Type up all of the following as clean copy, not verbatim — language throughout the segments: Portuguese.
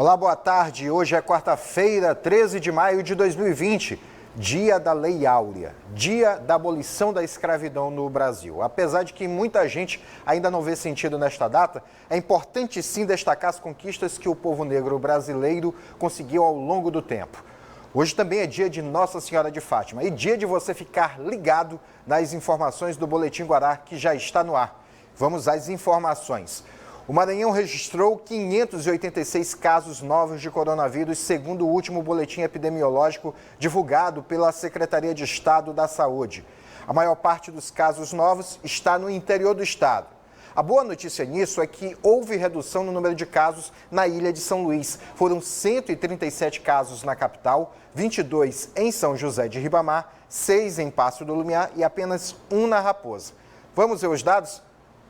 Olá, boa tarde. Hoje é quarta-feira, 13 de maio de 2020, dia da Lei Áurea, dia da abolição da escravidão no Brasil. Apesar de que muita gente ainda não vê sentido nesta data, é importante sim destacar as conquistas que o povo negro brasileiro conseguiu ao longo do tempo. Hoje também é dia de Nossa Senhora de Fátima e dia de você ficar ligado nas informações do Boletim Guará, que já está no ar. Vamos às informações. O Maranhão registrou 586 casos novos de coronavírus, segundo o último boletim epidemiológico divulgado pela Secretaria de Estado da Saúde. A maior parte dos casos novos está no interior do estado. A boa notícia nisso é que houve redução no número de casos na ilha de São Luís. Foram 137 casos na capital, 22 em São José de Ribamar, 6 em Passo do Lumiar e apenas 1 na Raposa. Vamos ver os dados?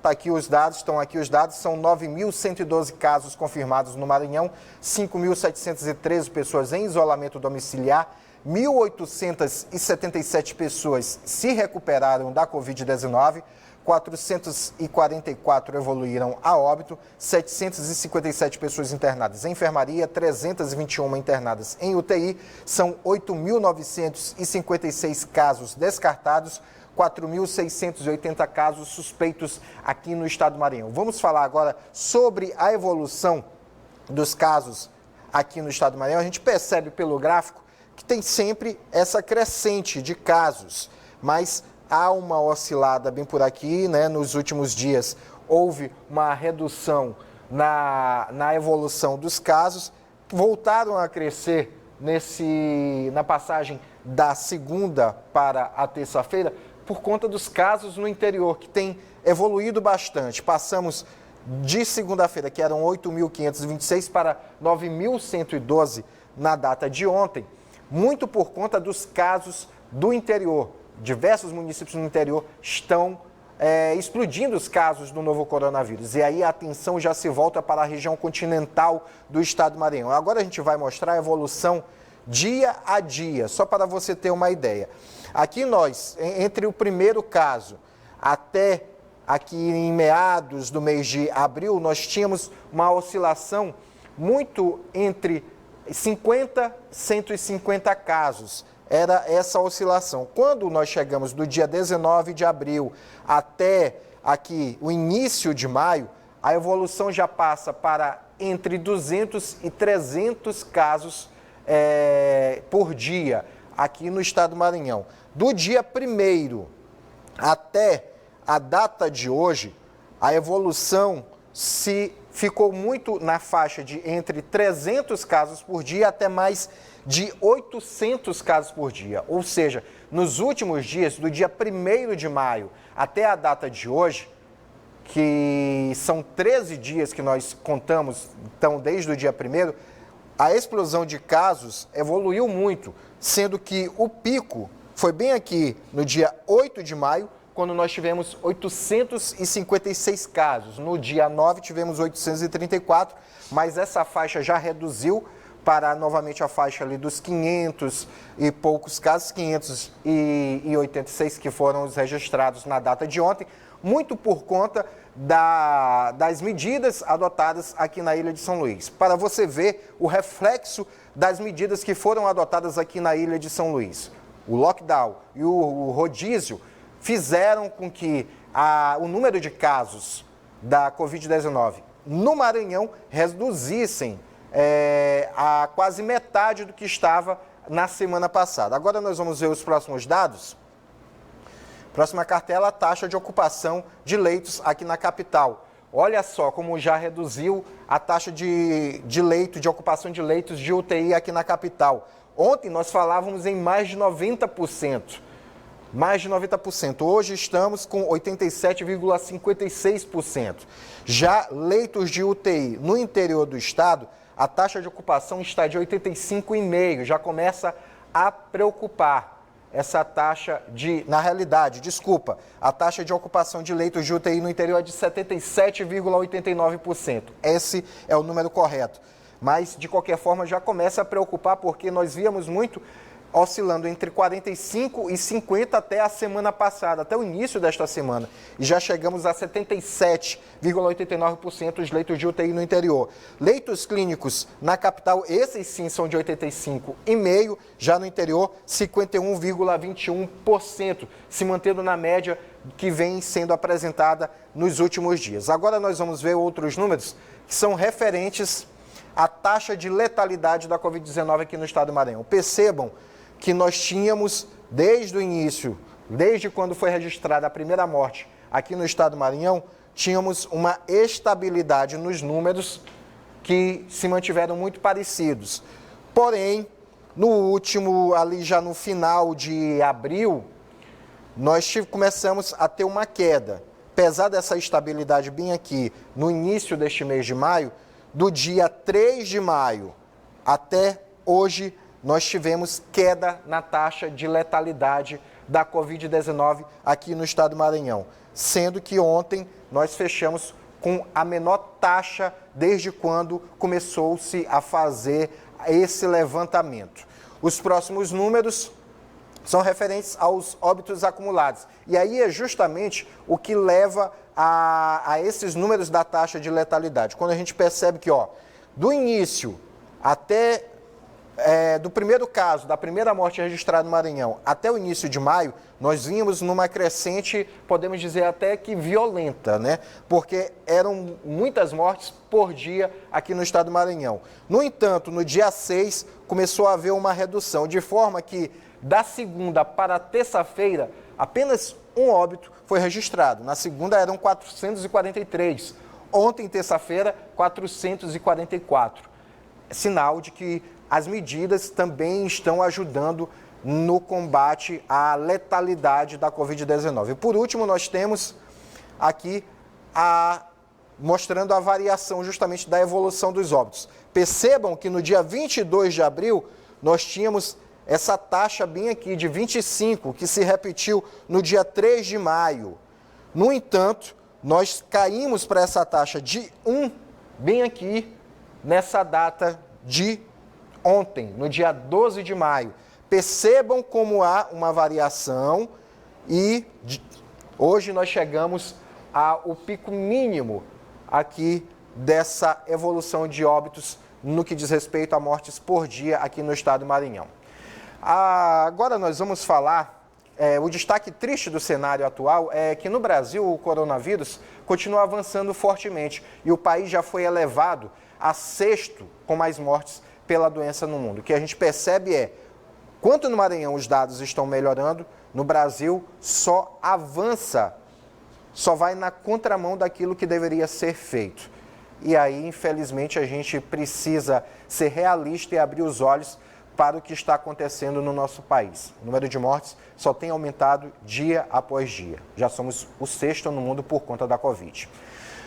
Estão aqui os dados, são 9.112 casos confirmados no Maranhão, 5.713 pessoas em isolamento domiciliar, 1.877 pessoas se recuperaram da Covid-19, 444 evoluíram a óbito, 757 pessoas internadas em enfermaria, 321 internadas em UTI, são 8.956 casos descartados, 4.680 casos suspeitos aqui no estado do Maranhão. Vamos falar agora sobre a evolução dos casos aqui no estado do Maranhão. A gente percebe pelo gráfico que tem sempre essa crescente de casos, mas há uma oscilada bem por aqui, né? Nos últimos dias houve uma redução na evolução dos casos, voltaram a crescer na passagem da segunda para a terça-feira, por conta dos casos no interior, que tem evoluído bastante. Passamos de segunda-feira, que eram 8.526, para 9.112 na data de ontem, muito por conta dos casos do interior. Diversos municípios no interior estão explodindo os casos do novo coronavírus. E aí a atenção já se volta para a região continental do estado do Maranhão. Agora a gente vai mostrar a evolução dia a dia, só para você ter uma ideia. Aqui nós, entre o primeiro caso até aqui em meados do mês de abril, nós tínhamos uma oscilação muito entre 50 e 150 casos. Era essa oscilação. Quando nós chegamos do dia 19 de abril até aqui o início de maio, a evolução já passa para entre 200 e 300 casos por dia aqui no estado do Maranhão. Do dia 1º até a data de hoje, a evolução ficou muito na faixa de entre 300 casos por dia até mais de 800 casos por dia. Ou seja, nos últimos dias, do dia 1º de maio até a data de hoje, que são 13 dias que nós contamos, então desde o dia 1º, a explosão de casos evoluiu muito, sendo que o pico foi bem aqui no dia 8 de maio, quando nós tivemos 856 casos. No dia 9 tivemos 834, mas essa faixa já reduziu para novamente a faixa ali dos 500 e poucos casos, 586 que foram os registrados na data de ontem, muito por conta das medidas adotadas aqui na Ilha de São Luís. Para você ver o reflexo das medidas que foram adotadas aqui na Ilha de São Luís. O lockdown e o rodízio fizeram com que o número de casos da Covid-19 no Maranhão reduzissem a quase metade do que estava na semana passada. Agora nós vamos ver os próximos dados. Próxima cartela, a taxa de ocupação de leitos aqui na capital. Olha só como já reduziu a taxa de ocupação de leitos de UTI aqui na capital. Ontem nós falávamos em mais de 90%. Mais de 90%. Hoje estamos com 87,56%. Já leitos de UTI no interior do estado, a taxa de ocupação está de 85,5%. Já começa a preocupar. Essa taxa a taxa de ocupação de leitos de UTI no interior é de 77,89%. Esse é o número correto. Mas, de qualquer forma, já começa a preocupar, porque nós víamos muito oscilando entre 45 e 50 até a semana passada, até o início desta semana. E já chegamos a 77,89% dos leitos de UTI no interior. Leitos clínicos na capital, esses sim são de 85,5%, já no interior 51,21%, se mantendo na média que vem sendo apresentada nos últimos dias. Agora nós vamos ver outros números que são referentes à taxa de letalidade da Covid-19 aqui no estado do Maranhão. Percebam que nós tínhamos, desde o início, desde quando foi registrada a primeira morte aqui no estado do Maranhão, tínhamos uma estabilidade nos números que se mantiveram muito parecidos. Porém, no último, ali já no final de abril, nós começamos a ter uma queda. Apesar dessa estabilidade bem aqui, no início deste mês de maio, do dia 3 de maio até hoje, nós tivemos queda na taxa de letalidade da Covid-19 aqui no estado do Maranhão, sendo que ontem nós fechamos com a menor taxa desde quando começou-se a fazer esse levantamento. Os próximos números são referentes aos óbitos acumulados. E aí é justamente o que leva a esses números da taxa de letalidade. Quando a gente percebe que, do início até do primeiro caso, da primeira morte registrada no Maranhão, até o início de maio, nós vínhamos numa crescente, podemos dizer até que violenta, né? Porque eram muitas mortes por dia aqui no estado do Maranhão. No entanto, no dia 6, começou a haver uma redução, de forma que da segunda para a terça-feira, apenas um óbito foi registrado. Na segunda eram 443. Ontem, terça-feira, 444. Sinal de que as medidas também estão ajudando no combate à letalidade da Covid-19. E por último, nós temos aqui mostrando a variação justamente da evolução dos óbitos. Percebam que no dia 22 de abril, nós tínhamos essa taxa bem aqui de 25, que se repetiu no dia 3 de maio. No entanto, nós caímos para essa taxa de 1, bem aqui, nessa data de ontem, no dia 12 de maio. Percebam como há uma variação e hoje nós chegamos ao pico mínimo aqui dessa evolução de óbitos no que diz respeito a mortes por dia aqui no estado do Maranhão. Agora nós vamos falar, o destaque triste do cenário atual é que no Brasil o coronavírus continua avançando fortemente e o país já foi elevado a 6º com mais mortes pela doença no mundo. O que a gente percebe quanto no Maranhão os dados estão melhorando, no Brasil só avança, só vai na contramão daquilo que deveria ser feito. E aí, infelizmente, a gente precisa ser realista e abrir os olhos para o que está acontecendo no nosso país. O número de mortes só tem aumentado dia após dia. Já somos o 6º no mundo por conta da Covid.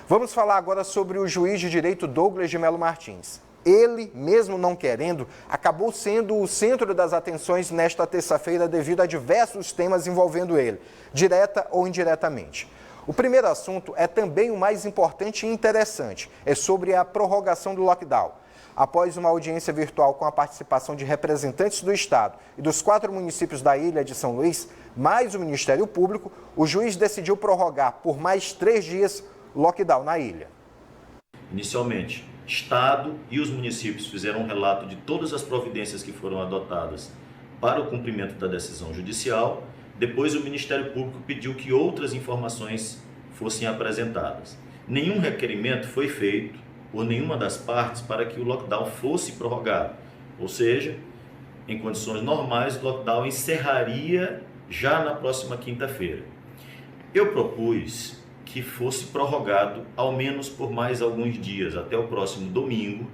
Vamos falar agora sobre o juiz de direito Douglas de Melo Martins. Ele, mesmo não querendo, acabou sendo o centro das atenções nesta terça-feira devido a diversos temas envolvendo ele, direta ou indiretamente. O primeiro assunto é também o mais importante e interessante, é sobre a prorrogação do lockdown. Após uma audiência virtual com a participação de representantes do Estado e dos 4 municípios da ilha de São Luís, mais o Ministério Público, o juiz decidiu prorrogar por mais 3 dias o lockdown na ilha. Inicialmente, Estado e os municípios fizeram um relato de todas as providências que foram adotadas para o cumprimento da decisão judicial. Depois, o Ministério Público pediu que outras informações fossem apresentadas. Nenhum requerimento foi feito por nenhuma das partes para que o lockdown fosse prorrogado. Ou seja, em condições normais, o lockdown encerraria já na próxima quinta-feira. Eu propus que fosse prorrogado ao menos por mais alguns dias, até o próximo domingo,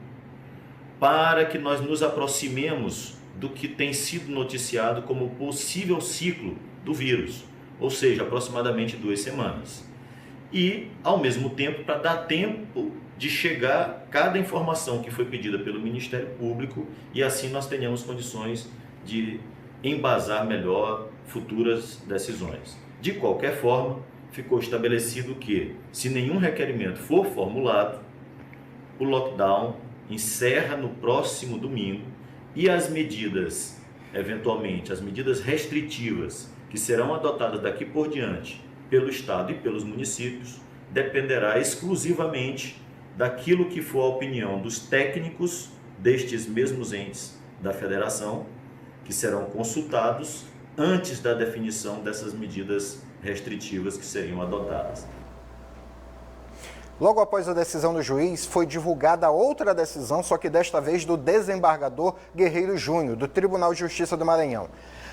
para que nós nos aproximemos do que tem sido noticiado como possível ciclo do vírus, ou seja, aproximadamente 2 semanas. E, ao mesmo tempo, para dar tempo de chegar cada informação que foi pedida pelo Ministério Público e assim nós tenhamos condições de embasar melhor futuras decisões. De qualquer forma, ficou estabelecido que, se nenhum requerimento for formulado, o lockdown encerra no próximo domingo e as medidas eventualmente, as medidas restritivas que serão adotadas daqui por diante pelo Estado e pelos municípios, dependerá exclusivamente daquilo que for a opinião dos técnicos destes mesmos entes da federação, que serão consultados antes da definição dessas medidas restritivas que seriam adotadas. Logo após a decisão do juiz, foi divulgada outra decisão, só que desta vez do desembargador Guerreiro Júnior, do Tribunal de Justiça do Maranhão.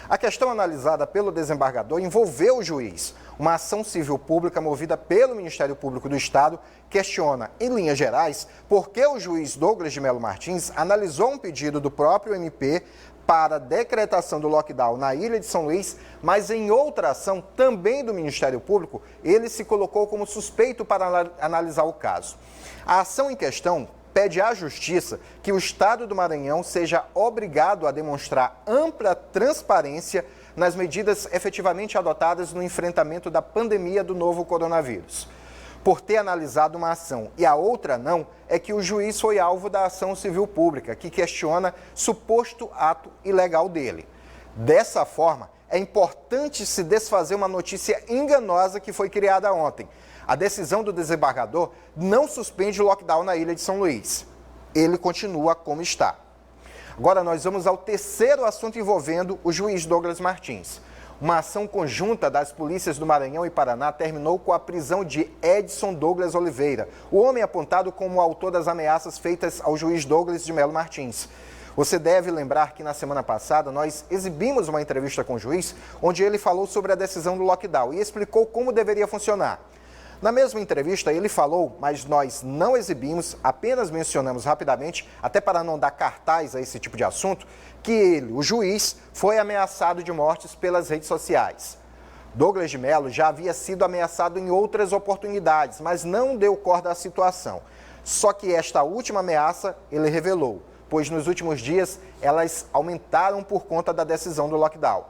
A questão analisada pelo desembargador envolveu o juiz. Uma ação civil pública movida pelo Ministério Público do Estado questiona, em linhas gerais, por que o juiz Douglas de Melo Martins analisou um pedido do próprio MP para a decretação do lockdown na Ilha de São Luís, mas em outra ação, também do Ministério Público, ele se colocou como suspeito para analisar o caso. A ação em questão pede à Justiça que o Estado do Maranhão seja obrigado a demonstrar ampla transparência nas medidas efetivamente adotadas no enfrentamento da pandemia do novo coronavírus. Por ter analisado uma ação e a outra não, é que o juiz foi alvo da ação civil pública, que questiona suposto ato ilegal dele. Dessa forma, é importante se desfazer uma notícia enganosa que foi criada ontem. A decisão do desembargador não suspende o lockdown na Ilha de São Luís. Ele continua como está. Agora nós vamos ao terceiro assunto envolvendo o juiz Douglas Martins. Uma ação conjunta das polícias do Maranhão e Paraná terminou com a prisão de Edson Douglas Oliveira, o homem apontado como o autor das ameaças feitas ao juiz Douglas de Melo Martins. Você deve lembrar que na semana passada nós exibimos uma entrevista com o juiz, onde ele falou sobre a decisão do lockdown e explicou como deveria funcionar. Na mesma entrevista ele falou, mas nós não exibimos, apenas mencionamos rapidamente, até para não dar cartaz a esse tipo de assunto, que ele, o juiz, foi ameaçado de mortes pelas redes sociais. Douglas de Melo já havia sido ameaçado em outras oportunidades, mas não deu corda à situação. Só que esta última ameaça ele revelou, pois nos últimos dias elas aumentaram por conta da decisão do lockdown.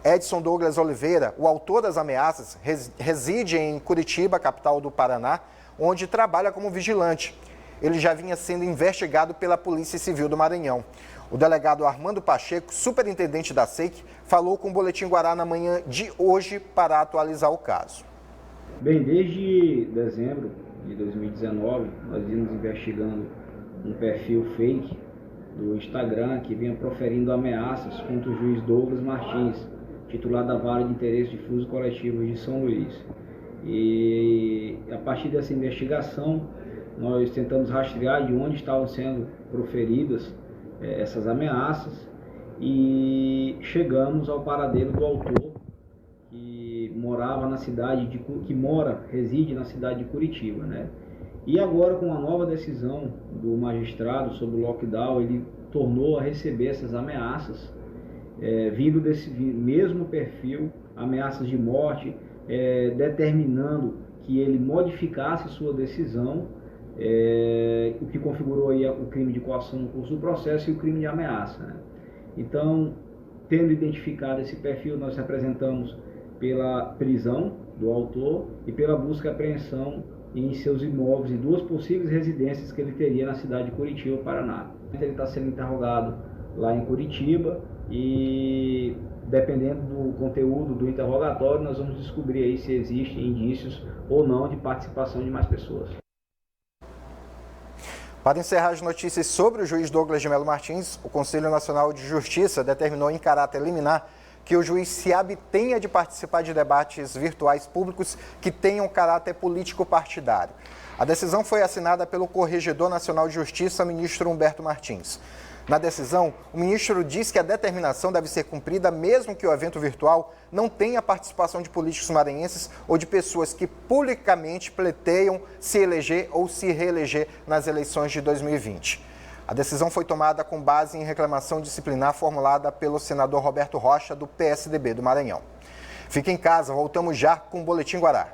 Edson Douglas Oliveira, o autor das ameaças, reside em Curitiba, capital do Paraná, onde trabalha como vigilante. Ele já vinha sendo investigado pela Polícia Civil do Maranhão. O delegado Armando Pacheco, superintendente da SEIC, falou com o Boletim Guará na manhã de hoje para atualizar o caso. Bem, desde dezembro de 2019, nós vimos investigando um perfil fake do Instagram que vinha proferindo ameaças contra o juiz Douglas Martins, titular da Vara de Interesse Difuso Coletivo de São Luís. E a partir dessa investigação, nós tentamos rastrear de onde estavam sendo proferidas essas ameaças e chegamos ao paradeiro do autor, que morava na cidade reside na cidade de Curitiba, né? E agora, com a nova decisão do magistrado sobre o lockdown, ele tornou a receber essas ameaças, vindo desse mesmo perfil, ameaças de morte, determinando que ele modificasse sua decisão, o que configurou aí o crime de coação no curso do processo e o crime de ameaça, né? Então, tendo identificado esse perfil, nós representamos pela prisão do autor e pela busca e apreensão em seus imóveis e duas possíveis residências que ele teria na cidade de Curitiba, Paraná. Ele está sendo interrogado lá em Curitiba e, dependendo do conteúdo do interrogatório, nós vamos descobrir aí se existem indícios ou não de participação de mais pessoas. Para encerrar as notícias sobre o juiz Douglas de Melo Martins, o Conselho Nacional de Justiça determinou em caráter liminar que o juiz se abstenha de participar de debates virtuais públicos que tenham caráter político-partidário. A decisão foi assinada pelo Corregedor Nacional de Justiça, ministro Humberto Martins. Na decisão, o ministro diz que a determinação deve ser cumprida mesmo que o evento virtual não tenha participação de políticos maranhenses ou de pessoas que publicamente pleteiam se eleger ou se reeleger nas eleições de 2020. A decisão foi tomada com base em reclamação disciplinar formulada pelo senador Roberto Rocha, do PSDB do Maranhão. Fique em casa, voltamos já com o Boletim Guará.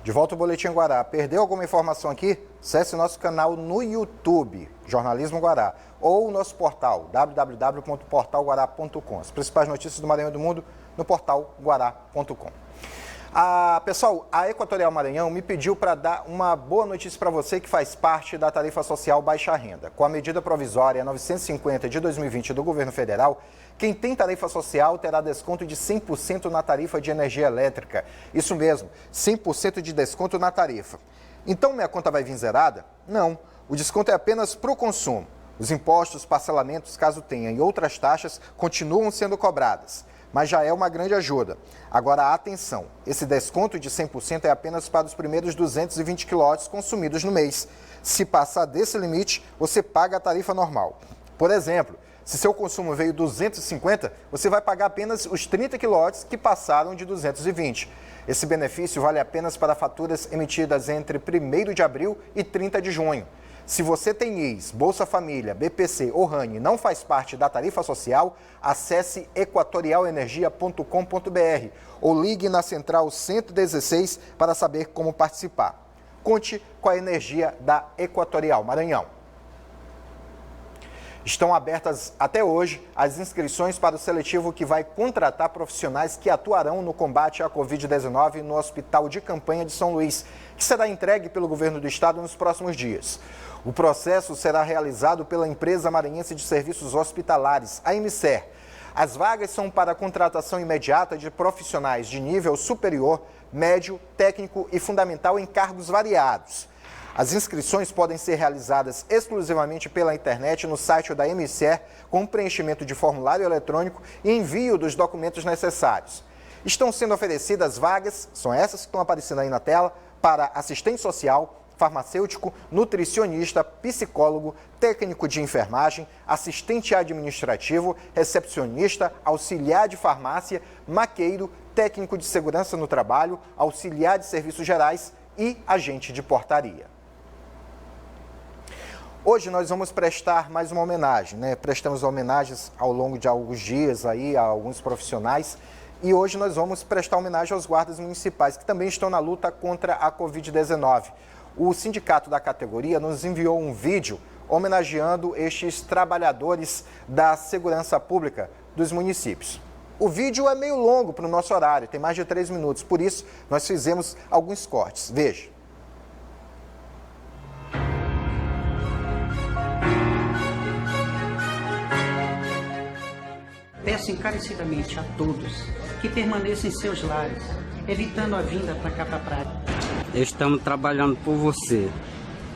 De De volta ao Boletim Guará. Perdeu alguma informação aqui? Acesse o nosso canal no YouTube, Jornalismo Guará, ou o nosso portal, www.portalguará.com. As principais notícias do Maranhão e do mundo no portal guará.com. Pessoal, a Equatorial Maranhão me pediu para dar uma boa notícia para você que faz parte da tarifa social baixa renda. Com a medida provisória 950 de 2020 do governo federal, quem tem tarifa social terá desconto de 100% na tarifa de energia elétrica. Isso mesmo, 100% de desconto na tarifa. Então minha conta vai vir zerada? Não, o desconto é apenas para o consumo. Os impostos, parcelamentos, caso tenha, e outras taxas continuam sendo cobradas. Mas já é uma grande ajuda. Agora, atenção, esse desconto de 100% é apenas para os primeiros 220 quilowatts consumidos no mês. Se passar desse limite, você paga a tarifa normal. Por exemplo, se seu consumo veio 250, você vai pagar apenas os 30 quilowatts que passaram de 220. Esse benefício vale apenas para faturas emitidas entre 1º de abril e 30 de junho. Se você tem IES, Bolsa Família, BPC ou RANI e não faz parte da tarifa social, acesse equatorialenergia.com.br ou ligue na Central 116 para saber como participar. Conte com a energia da Equatorial Maranhão. Estão abertas até hoje as inscrições para o seletivo que vai contratar profissionais que atuarão no combate à Covid-19 no Hospital de Campanha de São Luís, que será entregue pelo governo do estado nos próximos dias. O processo será realizado pela Empresa Maranhense de Serviços Hospitalares, a EMSER. As vagas são para a contratação imediata de profissionais de nível superior, médio, técnico e fundamental em cargos variados. As inscrições podem ser realizadas exclusivamente pela internet no site da EMSER, com preenchimento de formulário eletrônico e envio dos documentos necessários. Estão sendo oferecidas vagas, são essas que estão aparecendo aí na tela, para assistente social, farmacêutico, nutricionista, psicólogo, técnico de enfermagem, assistente administrativo, recepcionista, auxiliar de farmácia, maqueiro, técnico de segurança no trabalho, auxiliar de serviços gerais e agente de portaria. Hoje nós vamos prestar mais uma homenagem, né? Prestamos homenagens ao longo de alguns dias aí a alguns profissionais. E hoje nós vamos prestar homenagem aos guardas municipais, que também estão na luta contra a Covid-19. O sindicato da categoria nos enviou um vídeo homenageando estes trabalhadores da segurança pública dos municípios. O vídeo é meio longo para o nosso horário, tem mais de 3 minutos, por isso nós fizemos alguns cortes. Veja. Peço encarecidamente a todos que permaneçam em seus lares, evitando a vinda para cá para a praia. Estamos trabalhando por você.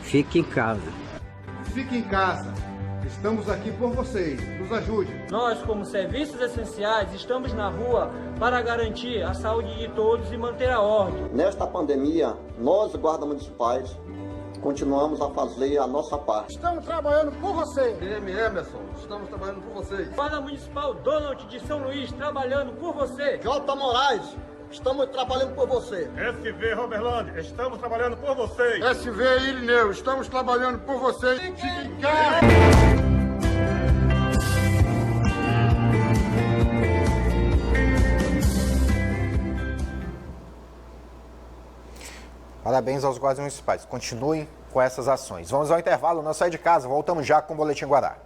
Fique em casa. Fique em casa. Estamos aqui por vocês. Nos ajude. Nós, como serviços essenciais, estamos na rua para garantir a saúde de todos e manter a ordem. Nesta pandemia, nós, guardas municipais, continuamos a fazer a nossa parte. Estamos trabalhando por você. DM Emerson, estamos trabalhando por vocês. Guarda Municipal Donald de São Luís, trabalhando por você. J. Moraes, estamos trabalhando por você. SV Roberlândia, estamos trabalhando por vocês. SV Irineu, estamos trabalhando por vocês. Fique em casa. Parabéns aos guardas municipais. Continuem com essas ações. Vamos ao intervalo, não sai de casa. Voltamos já com o Boletim Guará.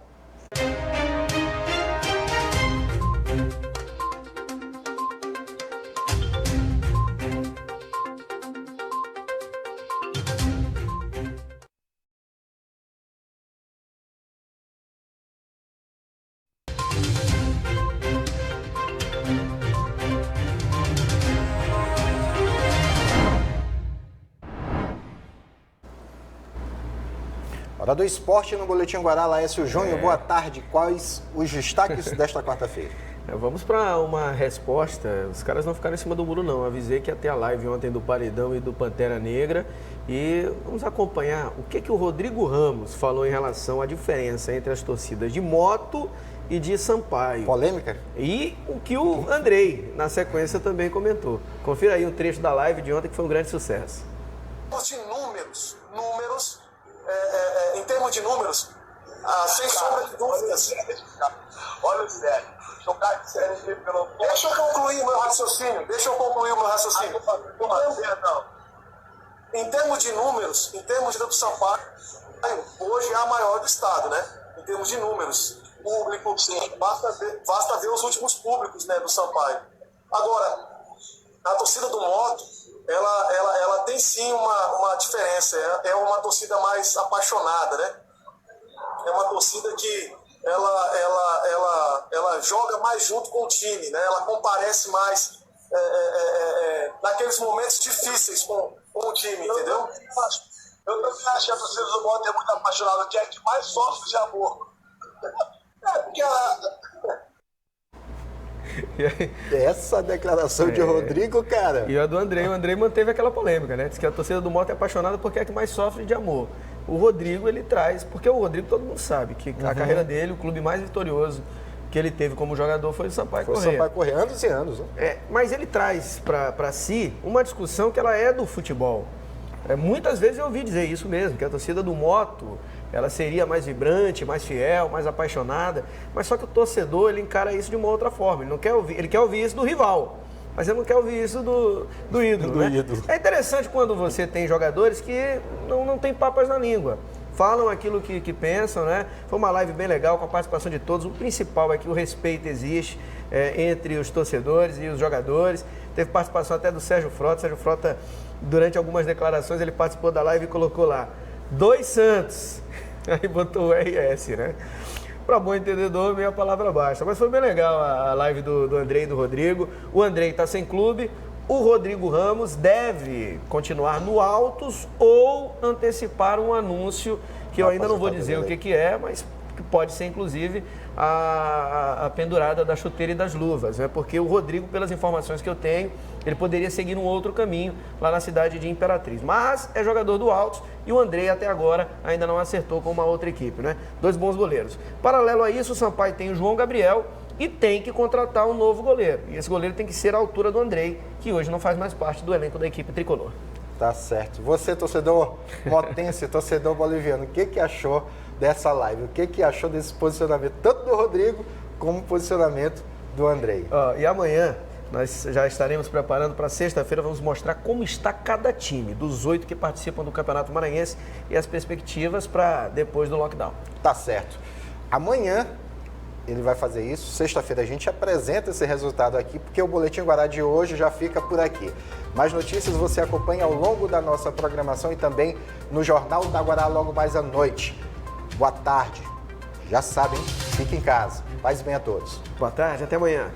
Hora do esporte no Boletim Guará, Laércio Júnior, boa tarde. Quais os destaques desta quarta-feira? Vamos para uma resposta. Os caras não ficaram em cima do muro, não. Avisei que ia ter a live ontem do Paredão e do Pantera Negra. E vamos acompanhar o que o Rodrigo Ramos falou em relação à diferença entre as torcidas de Moto e de Sampaio. Polêmica? E o que o Andrei, na sequência, também comentou. Confira aí um trecho da live de ontem, que foi um grande sucesso. De números, em termos de números, sem sombra de dúvidas. Olha o sério. Deixa eu concluir meu raciocínio. Em termos de números, em termos do Sampaio, hoje é a maior do estado, né? Em termos de números, público, basta ver os últimos públicos, né, do Sampaio. Agora, a torcida do Moto, ela tem sim uma diferença, é uma torcida mais apaixonada, né? É uma torcida que ela joga mais junto com o time, né? Ela comparece mais naqueles momentos difíceis com o time, entendeu? Eu também acho que a torcida do Moto é muito apaixonada, que é a que mais sofre de amor. Porque Essa declaração de Rodrigo, cara. E a do Andrei, o Andrei manteve aquela polêmica, né? Diz que a torcida do Moto é apaixonada porque é a que mais sofre de amor. O Rodrigo, ele traz, porque o Rodrigo todo mundo sabe que a carreira dele, o clube mais vitorioso que ele teve como jogador foi o Sampaio Corrêa. Foi o Sampaio Corrêa, anos e anos. Né? Mas ele traz para si uma discussão que ela é do futebol. Muitas vezes eu ouvi dizer isso mesmo, que a torcida do Moto, ela seria mais vibrante, mais fiel, mais apaixonada, mas só que o torcedor, ele encara isso de uma outra forma, ele quer ouvir isso do rival, mas ele não quer ouvir isso do ídolo, né? Ídolo. É interessante quando você tem jogadores que não tem papas na língua, falam aquilo que pensam, né? Foi uma live bem legal, com a participação de todos, o principal é que o respeito existe entre os torcedores e os jogadores, teve participação até do Sérgio Frota, durante algumas declarações, ele participou da live e colocou lá, 2 Santos. Aí botou o RS, né? Para bom entendedor, meia palavra basta. Mas foi bem legal a live do Andrei e do Rodrigo. O Andrei está sem clube. O Rodrigo Ramos deve continuar no Altos ou antecipar um anúncio que eu ainda não vou dizer o que é, mas que pode ser, inclusive, a pendurada da chuteira e das luvas, né? Porque o Rodrigo, pelas informações que eu tenho, ele poderia seguir um outro caminho lá na cidade de Imperatriz. Mas é jogador do Altos e o Andrei até agora ainda não acertou com uma outra equipe, né? 2 bons goleiros. Paralelo a isso, o Sampaio tem o João Gabriel e tem que contratar um novo goleiro. E esse goleiro tem que ser à altura do Andrei, que hoje não faz mais parte do elenco da equipe tricolor. Tá certo. Você, torcedor motense, torcedor boliviano, o que achou dessa live? O que achou desse posicionamento, tanto do Rodrigo como o posicionamento do Andrei? E amanhã nós já estaremos preparando para sexta-feira, vamos mostrar como está cada time, dos 8 que participam do Campeonato Maranhense e as perspectivas para depois do lockdown. Tá certo. Amanhã ele vai fazer isso, sexta-feira a gente apresenta esse resultado aqui, porque o Boletim Guará de hoje já fica por aqui. Mais notícias você acompanha ao longo da nossa programação e também no Jornal da Guará logo mais à noite. Boa tarde. Já sabem, fique em casa. Paz e bem a todos. Boa tarde, até amanhã.